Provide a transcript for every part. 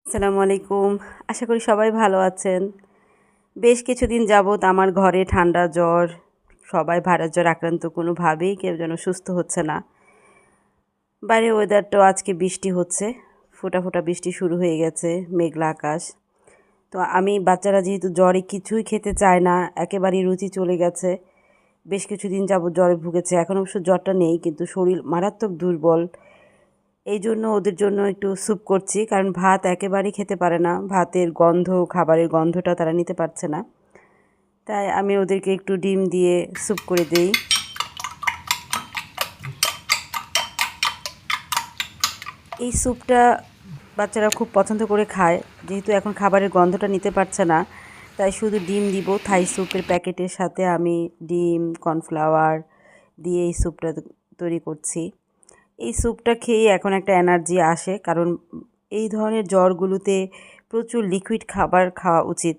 আসসালামু আলাইকুম। আশা করি সবাই ভালো আছেন। বেশ কিছুদিন যাবৎ আমার ঘরে ঠান্ডা জ্বর, সবাই ভাইরাস জ্বর আক্রান্ত, কোনোভাবেই কেউ যেন সুস্থ হচ্ছে না। বাইরের ওয়েদারটাও আজকে বৃষ্টি হচ্ছে, ফোঁটা ফোঁটা বৃষ্টি শুরু হয়ে গেছে, মেঘলা আকাশ। তো বাচ্চারা যেহেতু জ্বরে কিছুই খেতে চায় না, একেবারেই রুচি চলে গেছে। বেশ কিছুদিন যাবৎ জ্বরে ভুগেছে, এখন অবশ্য জ্বরটা নেই, কিন্তু শরীর মারাত্মক দুর্বল। এই জন্য ওদের জন্য একটু স্যুপ করছি, কারণ ভাত একেবারেই খেতে পারে না, ভাতের গন্ধ, খাবারের গন্ধটা তারা নিতে পারছে না। তাই আমি ওদেরকে একটু ডিম দিয়ে স্যুপ করে দিই। এই স্যুপটা বাচ্চারা খুব পছন্দ করে খায়, যেহেতু এখন খাবারের গন্ধটা নিতে পারছে না, তাই শুধু ডিম দিব। থাই স্যুপের প্যাকেটের সাথে আমি ডিম, কর্নফ্লাওয়ার দিয়ে এই স্যুপটা তৈরি করছি। এই স্যুপটা খেয়ে এখন একটা এনার্জি আসে, কারণ এই ধরনের জ্বরগুলোতে প্রচুর লিকুইড খাবার খাওয়া উচিত।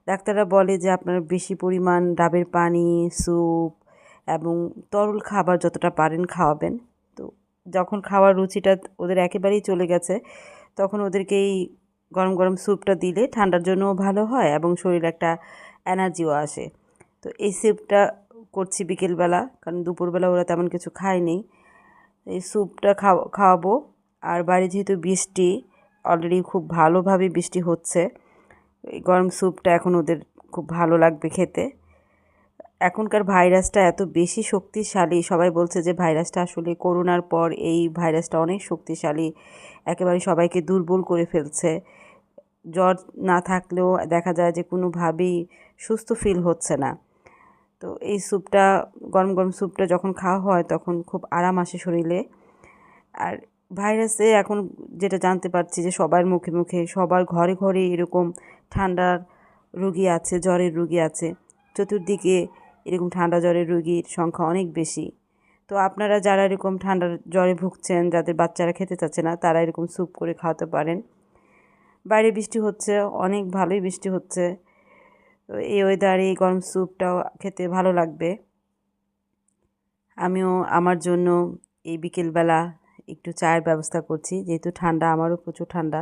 ডাক্তাররা বলে যে আপনারা বেশি পরিমাণ ডাবের পানি, স্যুপ এবং তরল খাবার যতটা পারেন খাওয়াবেন। তো যখন খাওয়ার রুচিটা ওদের একেবারেই চলে গেছে, তখন ওদেরকে এই গরম গরম স্যুপটা দিলে ঠান্ডার জন্যও ভালো হয় এবং শরীরে একটা এনার্জিও আসে। তো এই স্যুপটা করছি বিকেলবেলা, কারণ দুপুরবেলা ওরা তেমন কিছু খায়নি। এই স্যুপটা খাওয়াবো। আর বাইরে যেহেতু বৃষ্টি, অলরেডি খুব ভালোভাবে বৃষ্টি হচ্ছে, এই গরম স্যুপটা এখন ওদের খুব ভালো লাগবে খেতে। এখনকার ভাইরাসটা এত বেশি শক্তিশালী, সবাই বলছে যে ভাইরাসটা আসলে করোনার পর এই ভাইরাসটা অনেক শক্তিশালী, একেবারে সবাইকে দুর্বল করে ফেলছে। জ্বর না থাকলেও দেখা যায় যে কোনোভাবেই সুস্থ ফিল হচ্ছে না। তো এই স্যুপটা, গরম গরম স্যুপটা যখন খাওয়া হয় তখন খুব আরাম আসে শরীরে। আর ভাইরাসে এখন যেটা জানতে পারছি যে সবার মুখে মুখে, সবার ঘরে ঘরে এরকম ঠান্ডার রুগী আছে, জ্বরের রুগী আছে। চতুর্দিকে এরকম ঠান্ডা জ্বরের রুগীর সংখ্যা অনেক বেশি। তো আপনারা যারা এরকম ঠান্ডার জ্বরে ভুগছেন, যাদের বাচ্চারা খেতে চাচ্ছে না, তারা এরকম স্যুপ করে খাওয়াতে পারেন। বাইরে বৃষ্টি হচ্ছে, অনেক ভালোই বৃষ্টি হচ্ছে। তো এই ওয়েদারে এই গরম স্যুপটাও খেতে ভালো লাগবে। আমিও আমার জন্য এই বিকেলবেলা একটু চায়ের ব্যবস্থা করছি, যেহেতু ঠান্ডা, আমারও প্রচুর ঠান্ডা।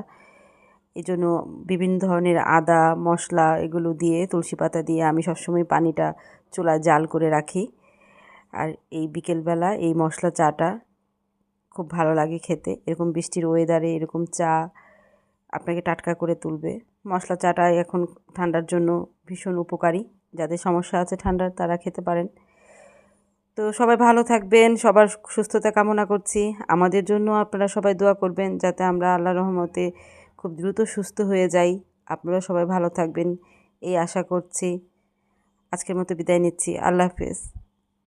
এই জন্য বিভিন্ন ধরনের আদা, মশলা এগুলো দিয়ে, তুলসী পাতা দিয়ে আমি সবসময় পানিটা চুলায় জাল করে রাখি। আর এই বিকেলবেলা এই মশলা চাটা খুব ভালো লাগে খেতে। এরকম বৃষ্টির ওয়েদারে এরকম চা আপনাকে টাটকা করে তুলবে। মশলা চাটা এখন ঠান্ডার জন্য ভীষণ উপকারী। যাদের সমস্যা আছে ঠান্ডার, তারা খেতে পারেন। তো সবাই ভালো থাকবেন, সবার সুস্থতা কামনা করছি। আমাদের জন্য আপনারা সবাই দোয়া করবেন, যাতে আমরা আল্লাহর রহমতে খুব দ্রুত সুস্থ হয়ে যাই। আপনারা সবাই ভালো থাকবেন এই আশা করছি। আজকের মতো বিদায় নিচ্ছি। আল্লাহ হাফেজ।